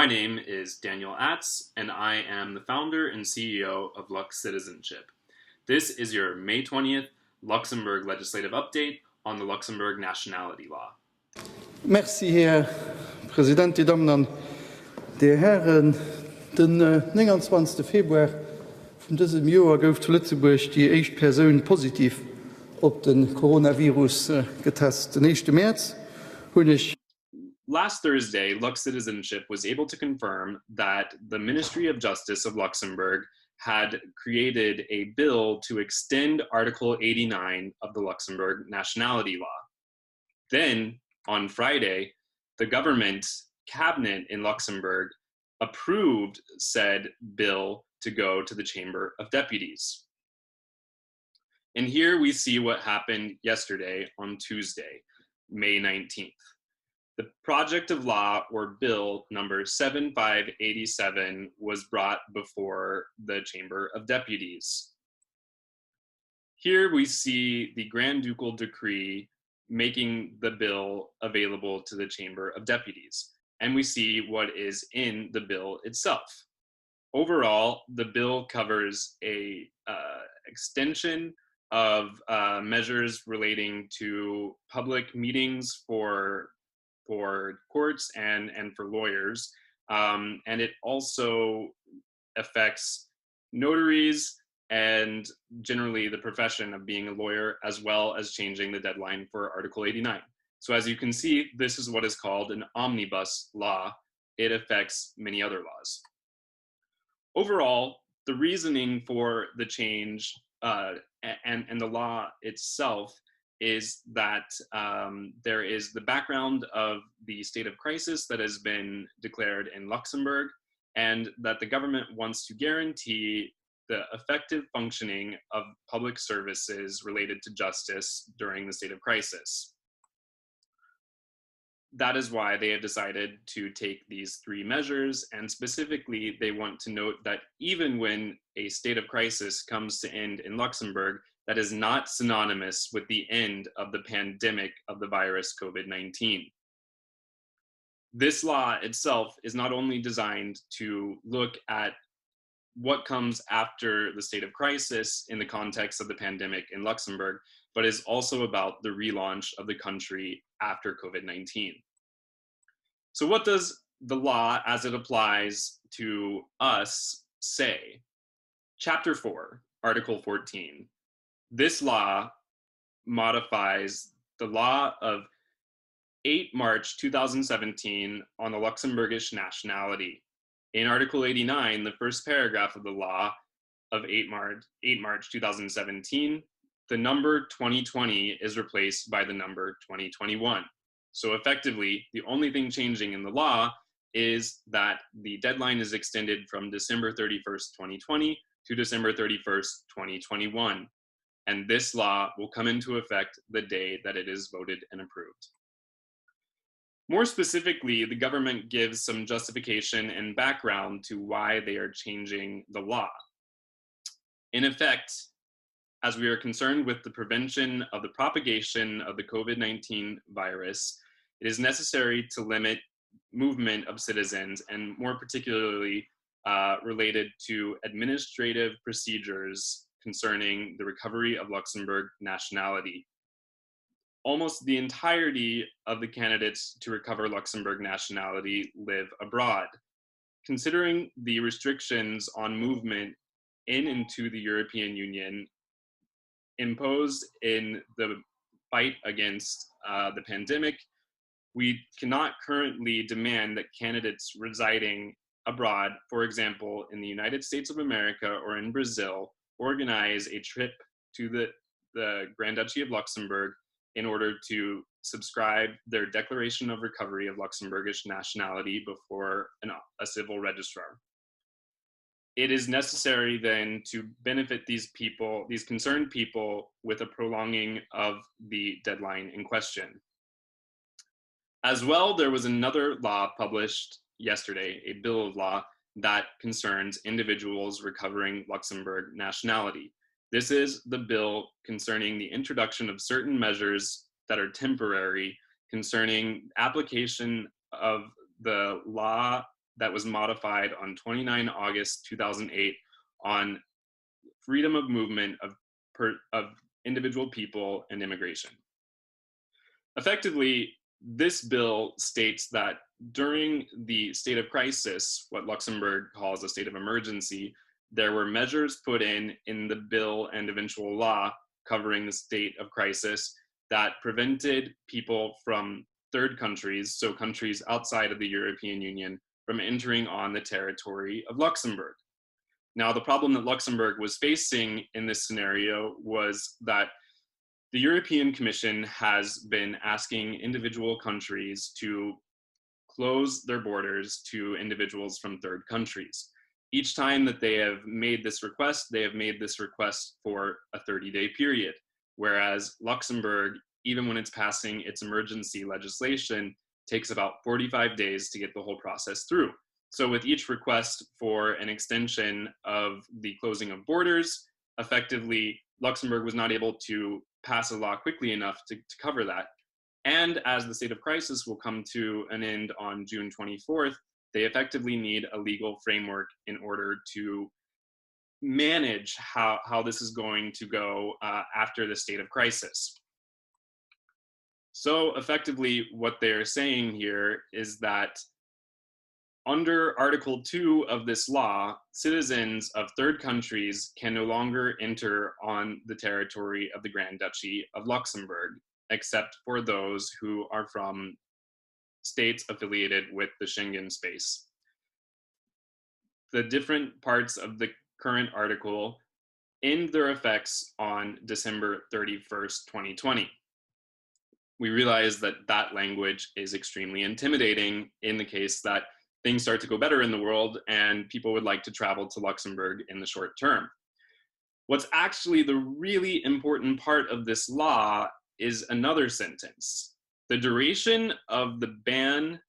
My name is Daniel Atz, and I am the founder and CEO of LuxCitizenship. This is your May 20th Luxembourg legislative update on the Luxembourg Nationality Law. Merci, Herr Präsident, die Damen und die Herren. Den 29. Februar von diesem Jahr gouf zu Lützeburg die erste Person positiv auf den Coronavirus getestet. Den 1. März habe ich Last Thursday, LuxCitizenship was able to confirm that the Ministry of Justice of Luxembourg had created a bill to extend Article 89 of the Luxembourg Nationality Law. Then, on Friday, the government cabinet in Luxembourg approved said bill to go to the Chamber of Deputies. And here we see what happened yesterday on Tuesday, May 19th. The project of law, or bill number 7587, was brought before the Chamber of Deputies. Here we see the Grand Ducal decree making the bill available to the Chamber of Deputies, and we see what is in the bill itself. Overall, the bill covers a extension of measures relating to public meetings for courts and for lawyers, and it also affects notaries and generally the profession of being a lawyer, as well as changing the deadline for Article 89. So as you can see, this is what is called an omnibus law. It affects many other laws. Overall, the reasoning for the change and the law itself is that there is the background of the state of crisis that has been declared in Luxembourg, and that the government wants to guarantee the effective functioning of public services related to justice during the state of crisis. That is why they have decided to take these three measures, and specifically they want to note that even when a state of crisis comes to end in Luxembourg, that is not synonymous with the end of the pandemic of the virus COVID-19. This law itself is not only designed to look at what comes after the state of crisis in the context of the pandemic in Luxembourg, but is also about the relaunch of the country after COVID-19. So what does the law as it applies to us say? Chapter 4, Article 14. This law modifies the law of 8 March 2017 on the Luxembourgish nationality. In Article 89, the first paragraph of the law of 8 March 2017, the number 2020 is replaced by the number 2021. So effectively, the only thing changing in the law is that the deadline is extended from December 31st, 2020 to December 31st, 2021. And this law will come into effect the day that it is voted and approved. More specifically, the government gives some justification and background to why they are changing the law. In effect, as we are concerned with the prevention of the propagation of the COVID-19 virus, it is necessary to limit movement of citizens, and more particularly related to administrative procedures concerning the recovery of Luxembourg nationality. Almost the entirety of the candidates to recover Luxembourg nationality live abroad. Considering the restrictions on movement in and to the European Union imposed in the fight against the pandemic, we cannot currently demand that candidates residing abroad, for example, in the United States of America or in Brazil, organize a trip to the Grand Duchy of Luxembourg in order to subscribe their Declaration of Recovery of Luxembourgish Nationality before a civil registrar. It is necessary then to benefit these people, these concerned people, with a prolonging of the deadline in question. As well, there was another law published yesterday, a bill of law that concerns individuals recovering Luxembourg nationality. This is the bill concerning the introduction of certain measures that are temporary concerning application of the law that was modified on 29 August 2008 on freedom of movement of individual people and immigration. Effectively, this bill states that during the state of crisis, what Luxembourg calls a state of emergency, there were measures put in the bill and eventual law covering the state of crisis that prevented people from third countries, so countries outside of the European Union, from entering on the territory of Luxembourg. Now, the problem that Luxembourg was facing in this scenario was that the European Commission has been asking individual countries to close their borders to individuals from third countries. Each time that they have made this request, they have made this request for a 30-day period, whereas Luxembourg, even when it's passing its emergency legislation, takes about 45 days to get the whole process through. So with each request for an extension of the closing of borders, effectively, Luxembourg was not able to pass a law quickly enough to cover that. And as the state of crisis will come to an end on June 24th, they effectively need a legal framework in order to manage how this is going to go after the state of crisis. So effectively, what they're saying here is that under Article 2 of this law, citizens of third countries can no longer enter on the territory of the Grand Duchy of Luxembourg, except for those who are from states affiliated with the Schengen space. The different parts of the current article end their effects on December 31st, 2020. We realize that that language is extremely intimidating in the case that things start to go better in the world and people would like to travel to Luxembourg in the short term. What's actually the really important part of this law is another sentence. The duration of the ban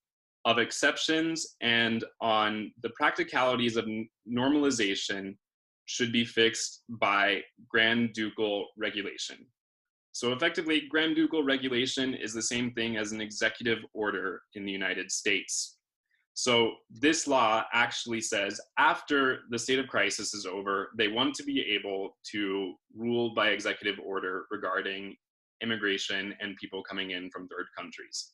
of exceptions and on the practicalities of normalization should be fixed by Grand Ducal regulation. So effectively, Grand Ducal regulation is the same thing as an executive order in the United States. So this law actually says after the state of crisis is over, they want to be able to rule by executive order regarding immigration and people coming in from third countries.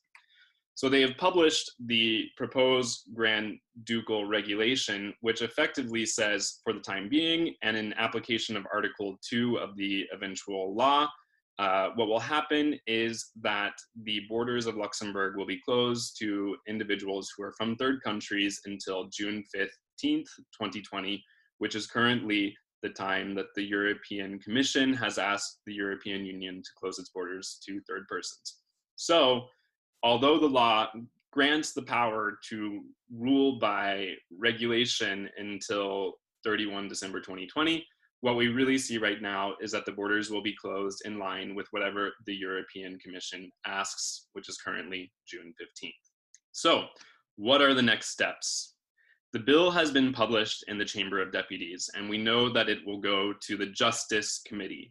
So they have published the proposed Grand Ducal regulation, which effectively says for the time being, and in application of Article 2 of the eventual law, what will happen is that the borders of Luxembourg will be closed to individuals who are from third countries until June 15th, 2020, which is currently the time that the European Commission has asked the European Union to close its borders to third persons. So, although the law grants the power to rule by regulation until 31 December 2020, what we really see right now is that the borders will be closed in line with whatever the European Commission asks, which is currently June 15th. So, what are the next steps? The bill has been published in the Chamber of Deputies, and we know that it will go to the Justice Committee.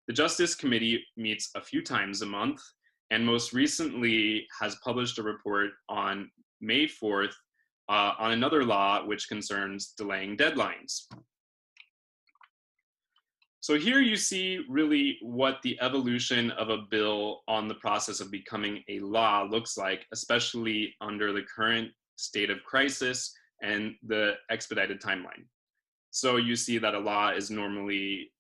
The Justice Committee meets a few times a month, and most recently has published a report on May 4th on another law which concerns delaying deadlines. So here you see really what the evolution of a bill on the process of becoming a law looks like, especially under the current state of crisis and the expedited timeline. So you see that a law is normally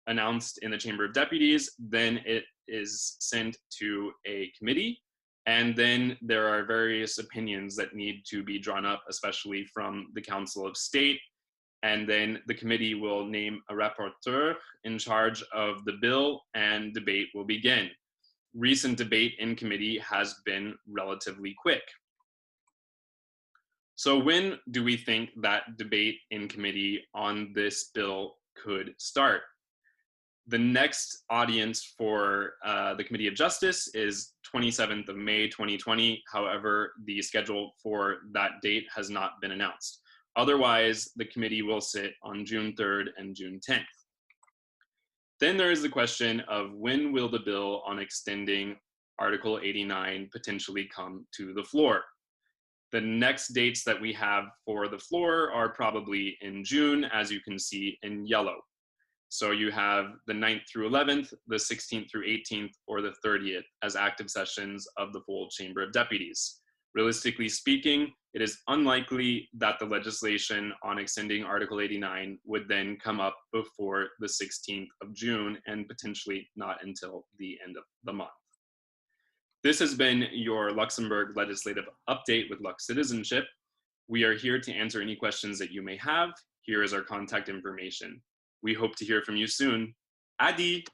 announced in the Chamber of Deputies, then it is sent to a committee, and then there are various opinions that need to be drawn up, especially from the Council of State, and then the committee will name a rapporteur in charge of the bill and debate will begin. Recent debate in committee has been relatively quick. So when do we think that debate in committee on this bill could start? The next audience for the Committee of Justice is 27th of May 2020. However, the schedule for that date has not been announced. Otherwise, the committee will sit on June 3rd and June 10th. Then there is the question of when will the bill on extending Article 89 potentially come to the floor? The next dates that we have for the floor are probably in June, as you can see in yellow. So you have the 9th through 11th, the 16th through 18th, or the 30th as active sessions of the full Chamber of Deputies. Realistically speaking, it is unlikely that the legislation on extending Article 89 would then come up before the 16th of June and potentially not until the end of the month. This has been your Luxembourg legislative update with Lux Citizenship. We are here to answer any questions that you may have. Here is our contact information. We hope to hear from you soon. Adi!